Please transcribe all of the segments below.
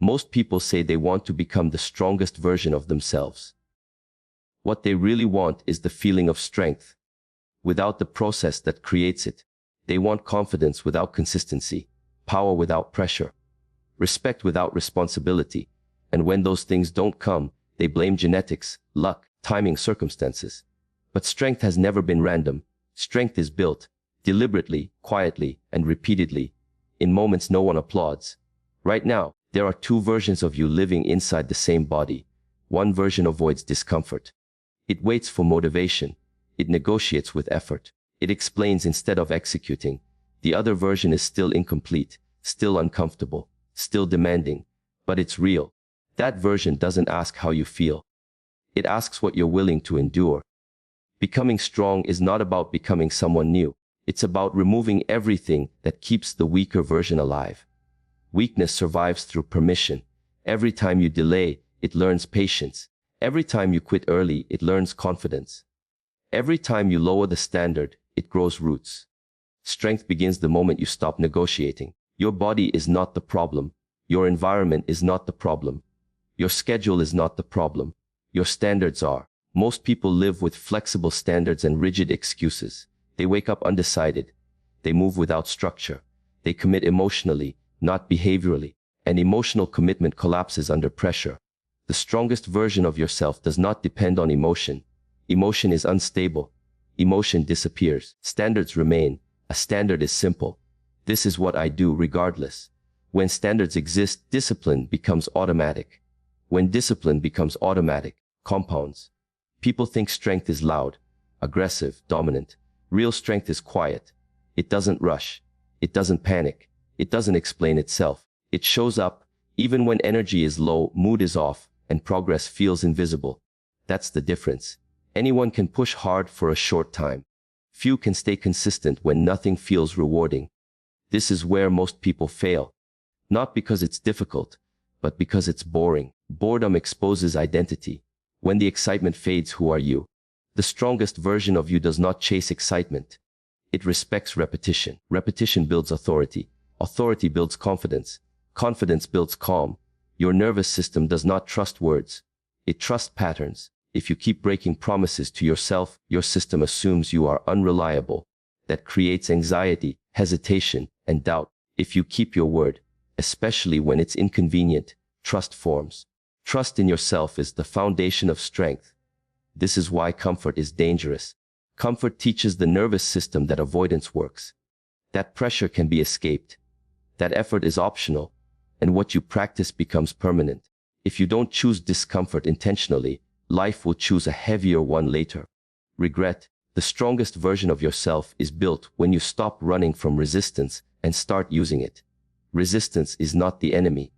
Most people say they want to become the strongest version of themselves. What they really want is the feeling of strength, without the process that creates it. They want confidence without consistency, power without pressure, respect without responsibility. And when those things don't come, they blame genetics, luck, timing, circumstances. But strength has never been random. Strength is built deliberately, quietly, and repeatedly, in moments no one applauds. Right now, there are two versions of you living inside the same body. One version avoids discomfort. It waits for motivation. It negotiates with effort. It explains instead of executing. The other version is still incomplete, still uncomfortable, still demanding, but it's real. That version doesn't ask how you feel. It asks what you're willing to endure. Becoming strong is not about becoming someone new. It's about removing everything that keeps the weaker version alive. Weakness survives through permission. Every time you delay, it learns patience. Every time you quit early, it learns confidence. Every time you lower the standard, it grows roots. Strength begins the moment you stop negotiating. Your body is not the problem. Your environment is not the problem. Your schedule is not the problem. Your standards are. Most people live with flexible standards and rigid excuses. They wake up undecided. They move without structure. They commit emotionally, not behaviorally. And emotional commitment collapses under pressure. The strongest version of yourself does not depend on emotion. Emotion is unstable. Emotion disappears. Standards remain. A standard is simple. This is what I do regardless. When standards exist, discipline becomes automatic. When discipline becomes automatic, compounds. People think strength is loud, aggressive, dominant. Real strength is quiet. It doesn't rush. It doesn't panic. It doesn't explain itself. It shows up, even when energy is low, mood is off, and progress feels invisible. That's the difference. Anyone can push hard for a short time. Few can stay consistent when nothing feels rewarding. This is where most people fail. Not because it's difficult, but because it's boring. Boredom exposes identity. When the excitement fades, who are you? The strongest version of you does not chase excitement. It respects repetition. Repetition builds authority. Authority builds confidence. Confidence builds calm. Your nervous system does not trust words. It trusts patterns. If you keep breaking promises to yourself, your system assumes you are unreliable. That creates anxiety, hesitation, and doubt. If you keep your word, especially when it's inconvenient, trust forms. Trust in yourself is the foundation of strength. This is why comfort is dangerous. Comfort teaches the nervous system that avoidance works. That pressure can be escaped. That effort is optional. And what you practice becomes permanent. If you don't choose discomfort intentionally, life will choose a heavier one later. Regret, the strongest version of yourself, is built when you stop running from resistance and start using it. Resistance is not the enemy.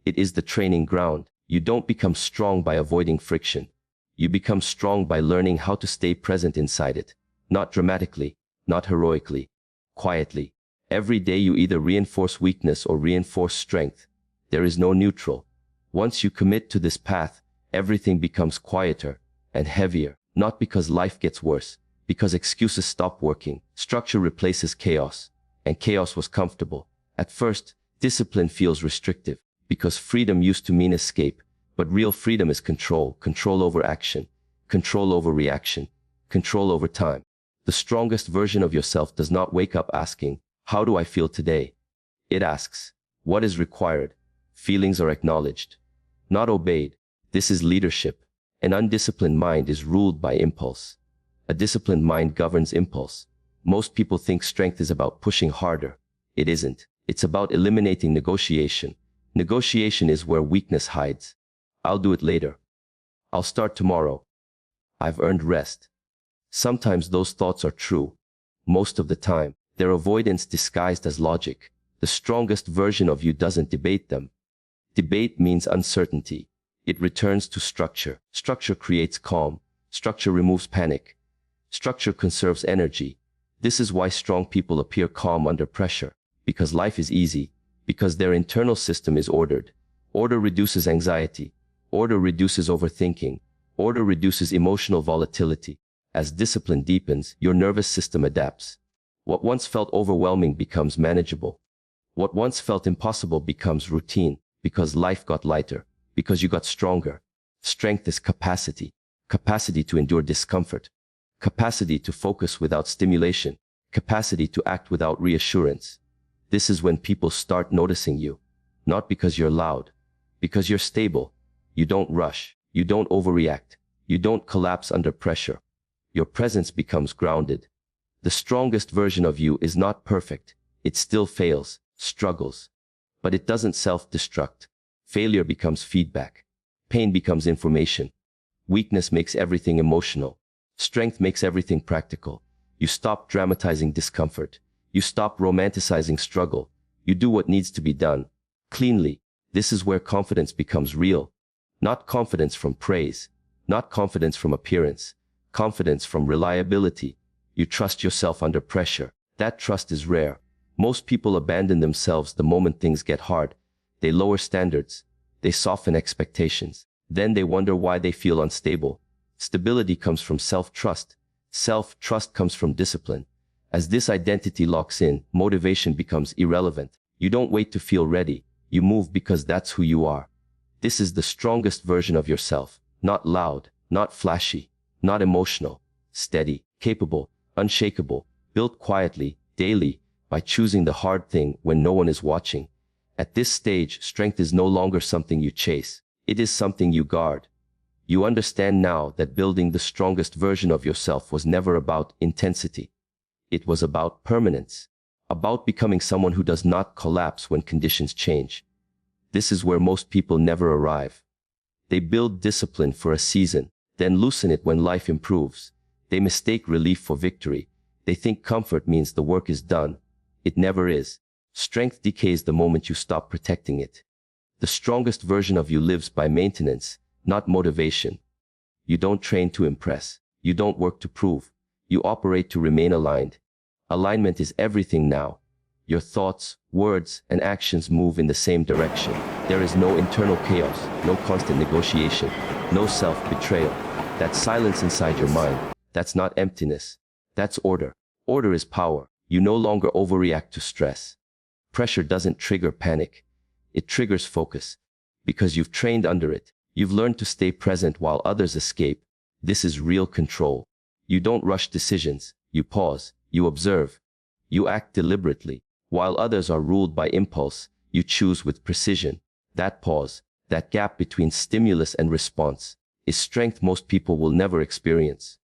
It is the training ground. You don't become strong by avoiding friction. You become strong by learning how to stay present inside it. Not dramatically, not heroically, quietly. Every day you either reinforce weakness or reinforce strength. There is no neutral. Once you commit to this path, everything becomes quieter and heavier. Not because life gets worse, because excuses stop working. Structure replaces chaos, and chaos was comfortable. At first, discipline feels restrictive, because freedom used to mean escape. But real freedom is control. Control over action, control over reaction, control over time. The strongest version of yourself does not wake up asking, "How do I feel today?" It asks, "What is required?" Feelings are acknowledged, not obeyed. This is leadership. An undisciplined mind is ruled by impulse. A disciplined mind governs impulse. Most people think strength is about pushing harder. It isn't. It's about eliminating negotiation. Negotiation is where weakness hides. I'll do it later. I'll start tomorrow. I've earned rest. Sometimes those thoughts are true. Most of the time, they're avoidance disguised as logic. The strongest version of you doesn't debate them. Debate means uncertainty. It returns to structure. Structure creates calm. Structure removes panic. Structure conserves energy. This is why strong people appear calm under pressure. Because life is easy. Because their internal system is ordered. Order reduces anxiety. Order reduces overthinking. Order reduces emotional volatility. As discipline deepens, your nervous system adapts. What once felt overwhelming becomes manageable. What once felt impossible becomes routine. because life got lighter, because you got stronger. Strength is capacity, capacity to endure discomfort, capacity to focus without stimulation, capacity to act without reassurance. This is when people start noticing you, not because you're loud, because you're stable. You don't rush, you don't overreact, you don't collapse under pressure. Your presence becomes grounded. The strongest version of you is not perfect. It still fails, struggles, but it doesn't self-destruct. Failure becomes feedback. Pain becomes information. Weakness makes everything emotional. Strength makes everything practical. You stop dramatizing discomfort. You stop romanticizing struggle. You do what needs to be done, cleanly. This is where confidence becomes real. Not confidence from praise, not confidence from appearance, confidence from reliability. You trust yourself under pressure. That trust is rare. Most people abandon themselves the moment things get hard. They lower standards. They soften expectations. Then they wonder why they feel unstable. Stability comes from self-trust. Self-trust comes from discipline. As this identity locks in, motivation becomes irrelevant. You don't wait to feel ready. You move because that's who you are. This is the strongest version of yourself. Not loud, not flashy, not emotional. Steady, capable, unshakable, built quietly, daily, by choosing the hard thing when no one is watching. At this stage, strength is no longer something you chase. It is something you guard. You understand now that building the strongest version of yourself was never about intensity. It was about permanence, about becoming someone who does not collapse when conditions change. This is where most people never arrive. They build discipline for a season, then loosen it when life improves. They mistake relief for victory. They think comfort means the work is done. It never is. Strength decays the moment you stop protecting it. The strongest version of you lives by maintenance, not motivation. You don't train to impress. You don't work to prove. You operate to remain aligned. Alignment is everything now. Your thoughts, words, and actions move in the same direction. There is no internal chaos, no constant negotiation, no self-betrayal. That silence inside your mind, that's not emptiness. That's order. Order is power. You no longer overreact to stress. Pressure doesn't trigger panic. It triggers focus. Because you've trained under it. You've learned to stay present while others escape. This is real control. You don't rush decisions. You pause. You observe. You act deliberately. While others are ruled by impulse, you choose with precision. That pause, that gap between stimulus and response, is strength most people will never experience.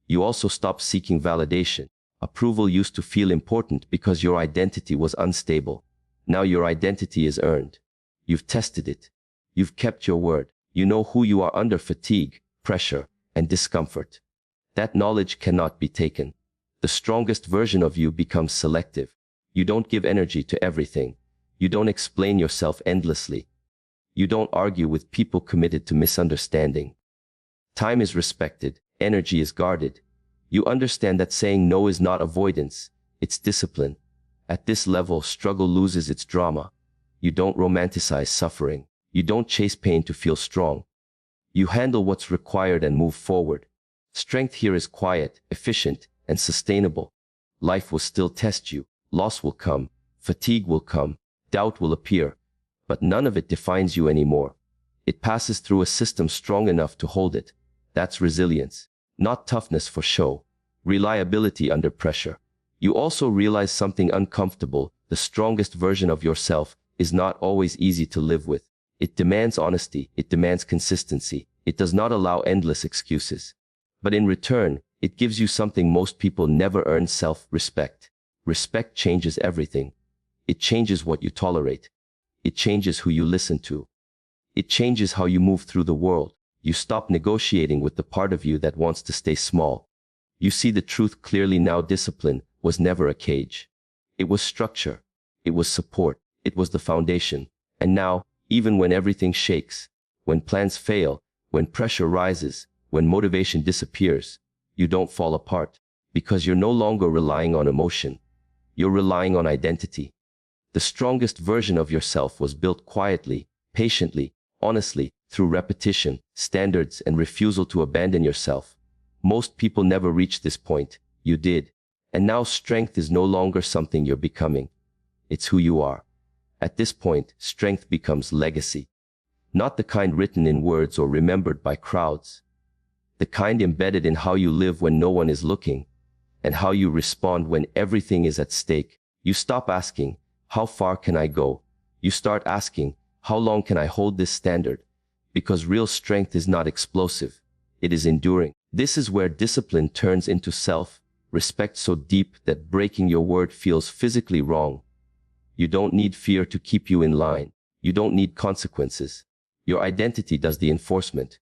You also stop seeking validation. Approval used to feel important because your identity was unstable. Now your identity is earned. You've tested it. You've kept your word. You know who you are under fatigue, pressure, and discomfort. That knowledge cannot be taken. The strongest version of you becomes selective. You don't give energy to everything. You don't explain yourself endlessly. You don't argue with people committed to misunderstanding. Time is respected. Energy is guarded. You understand that saying no is not avoidance. It's discipline. At this level, struggle loses its drama. You don't romanticize suffering. You don't chase pain to feel strong. You handle what's required and move forward. Strength here is quiet, efficient, and sustainable. Life will still test you. Loss will come. Fatigue will come. Doubt will appear. But none of it defines you anymore. It passes through a system strong enough to hold it. That's resilience. Not toughness for show. Reliability under pressure. You also realize something uncomfortable. The strongest version of yourself is not always easy to live with. It demands honesty. It demands consistency. It does not allow endless excuses. But in return, it gives you something most people never earn: self-respect. Respect changes everything. It changes what you tolerate. It changes who you listen to. It changes how you move through the world. You stop negotiating with the part of you that wants to stay small. You see the truth clearly now. Discipline was never a cage. It was structure. It was support. It was the foundation. And now, even when everything shakes, when plans fail, when pressure rises, when motivation disappears, you don't fall apart, because you're no longer relying on emotion. You're relying on identity. The strongest version of yourself was built quietly, patiently, honestly, through repetition, standards, and refusal to abandon yourself. Most people never reach this point. You did. And now strength is no longer something you're becoming. It's who you are. At this point, strength becomes legacy. Not the kind written in words or remembered by crowds. The kind embedded in how you live when no one is looking, and how you respond when everything is at stake. You stop asking, how far can I go? You start asking, how long can I hold this standard? Because real strength is not explosive. It is enduring. This is where discipline turns into self-respect so deep that breaking your word feels physically wrong. You don't need fear to keep you in line. You don't need consequences. Your identity does the enforcement.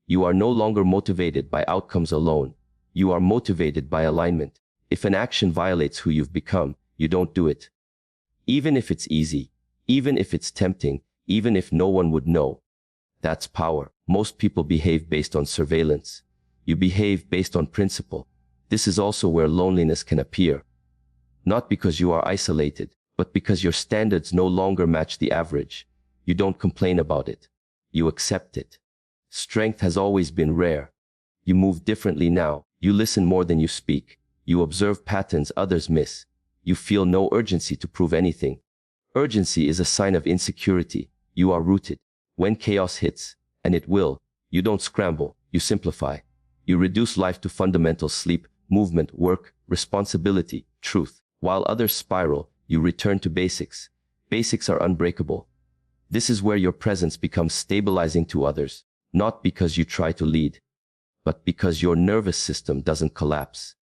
You are no longer motivated by outcomes alone. You are motivated by alignment. If an action violates who you've become, you don't do it. Even if it's easy, even if it's tempting, even if no one would know. That's power. Most people behave based on surveillance. You behave based on principle. This is also where loneliness can appear. Not because you are isolated, but because your standards no longer match the average. You don't complain about it. You accept it. Strength has always been rare. You move differently now. You listen more than you speak. You observe patterns others miss. You feel no urgency to prove anything. Urgency is a sign of insecurity. You are rooted. When chaos hits, and it will, you don't scramble, you simplify. You reduce life to fundamentals: sleep, movement, work, responsibility, truth. While others spiral, you return to basics. Basics are unbreakable. This is where your presence becomes stabilizing to others, not because you try to lead, but because your nervous system doesn't collapse.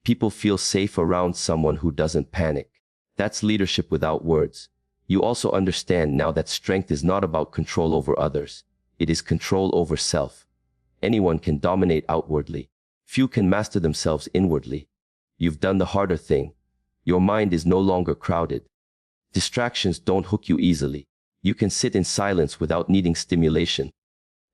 People feel safe around someone who doesn't panic. That's leadership without words. You also understand now that strength is not about control over others. It is control over self. Anyone can dominate outwardly. Few can master themselves inwardly. You've done the harder thing. Your mind is no longer crowded. Distractions don't hook you easily. You can sit in silence without needing stimulation.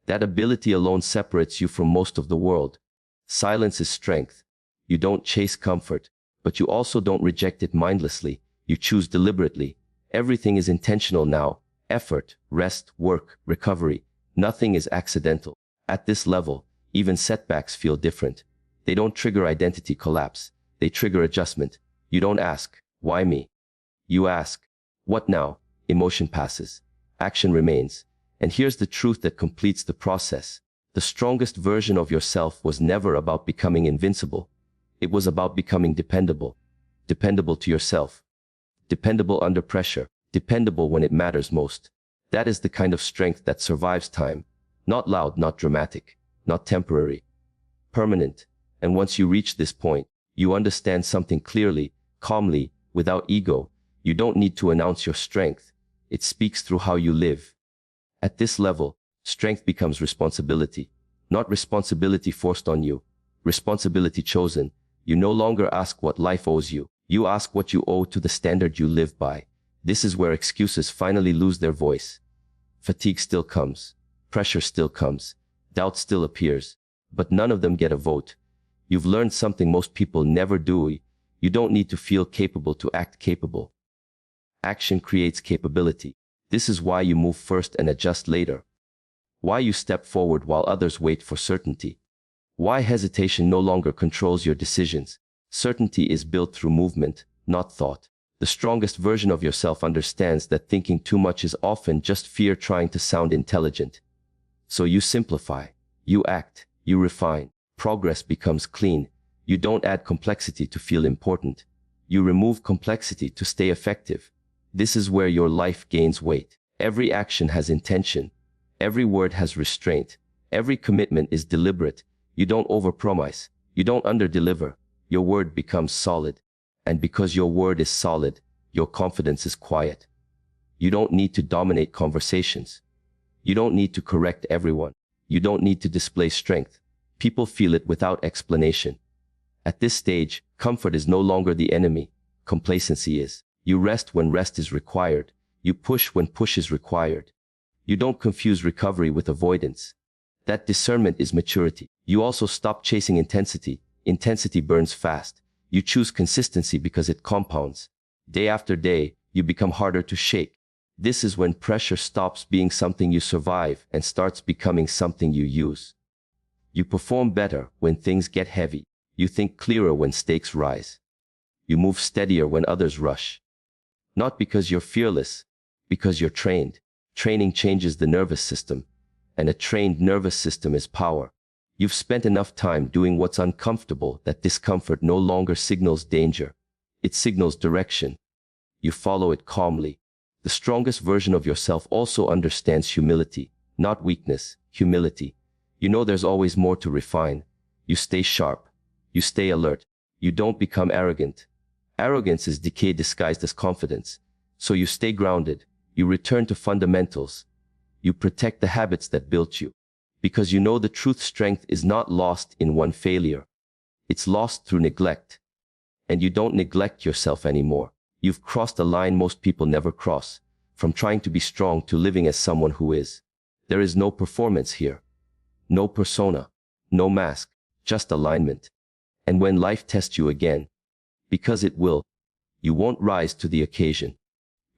That ability alone separates you from most of the world. Silence is strength. You don't chase comfort, but you also don't reject it mindlessly. You choose deliberately. Everything is intentional now. Effort, rest, work, recovery. Nothing is accidental. At this level, even setbacks feel different. They don't trigger identity collapse. They trigger adjustment. You don't ask, why me? You ask, what now? Emotion passes. Action remains. And here's the truth that completes the process. The strongest version of yourself was never about becoming invincible. It was about becoming dependable. Dependable to yourself. Dependable under pressure. Dependable when it matters most. That is the kind of strength that survives time. Not loud, not dramatic, not temporary. Permanent. And once you reach this point, you understand something clearly, calmly, without ego. You don't need to announce your strength. It speaks through how you live. At this level, strength becomes responsibility. Not responsibility forced on you. Responsibility chosen. You no longer ask what life owes you. You ask what you owe to the standard you live by. This is where excuses finally lose their voice. Fatigue still comes. Pressure still comes. Doubt still appears. But none of them get a vote. You've learned something most people never do. You don't need to feel capable to act capable. Action creates capability. This is why you move first and adjust later. Why you step forward while others wait for certainty. Why hesitation no longer controls your decisions. Certainty is built through movement, not thought. The strongest version of yourself understands that thinking too much is often just fear trying to sound intelligent. So you simplify. You act. You refine. Progress becomes clean. You don't add complexity to feel important. You remove complexity to stay effective. This is where your life gains weight. Every action has intention. Every word has restraint. Every commitment is deliberate. You don't overpromise. You don't underdeliver. Your word becomes solid. And because your word is solid, your confidence is quiet. You don't need to dominate conversations. You don't need to correct everyone. You don't need to display strength. People feel it without explanation. At this stage, comfort is no longer the enemy. Complacency is. You rest when rest is required. You push when push is required. You don't confuse recovery with avoidance. That discernment is maturity. You also stop chasing intensity. Intensity burns fast. You choose consistency because it compounds. Day after day, you become harder to shake. This is when pressure stops being something you survive and starts becoming something you use. You perform better when things get heavy. You think clearer when stakes rise. You move steadier when others rush. Not because you're fearless, Because you're trained. Training changes the nervous system, and a trained nervous system is power. You've spent enough time doing what's uncomfortable that discomfort no longer signals danger. It signals direction. You follow it calmly. The strongest version of yourself also understands humility, not weakness, humility. You know there's always more to refine. You stay sharp. You stay alert. You don't become arrogant. Arrogance is decay disguised as confidence. So you stay grounded. You return to fundamentals. You protect the habits that built you. Because you know the truth, strength is not lost in one failure. It's lost through neglect. And you don't neglect yourself anymore. You've crossed a line most people never cross, from trying to be strong to living as someone who is. There is no performance here. No persona. No mask. Just alignment. And when life tests you again, because it will, you won't rise to the occasion.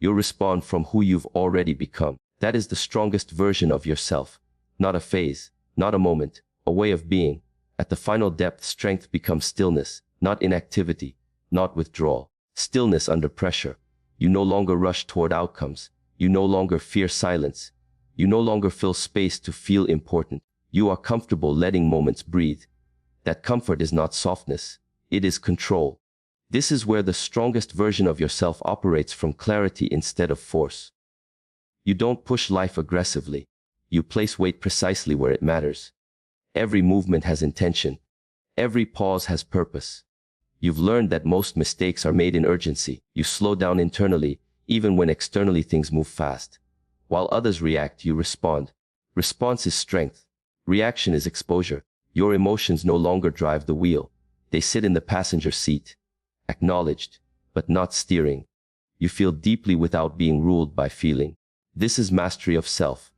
You'll respond from who you've already become. That is the strongest version of yourself. Not a phase, not a moment, a way of being. At the final depth, strength becomes stillness, not inactivity, not withdrawal. Stillness under pressure. You no longer rush toward outcomes. You no longer fear silence. You no longer fill space to feel important. You are comfortable letting moments breathe. That comfort is not softness. It is control. This is where the strongest version of yourself operates from clarity instead of force. You don't push life aggressively. You place weight precisely where it matters. Every movement has intention. Every pause has purpose. You've learned that most mistakes are made in urgency. You slow down internally, even when externally things move fast. While others react, you respond. Response is strength. Reaction is exposure. Your emotions no longer drive the wheel. They sit in the passenger seat. Acknowledged, but not steering. You feel deeply without being ruled by feeling. This is mastery of self.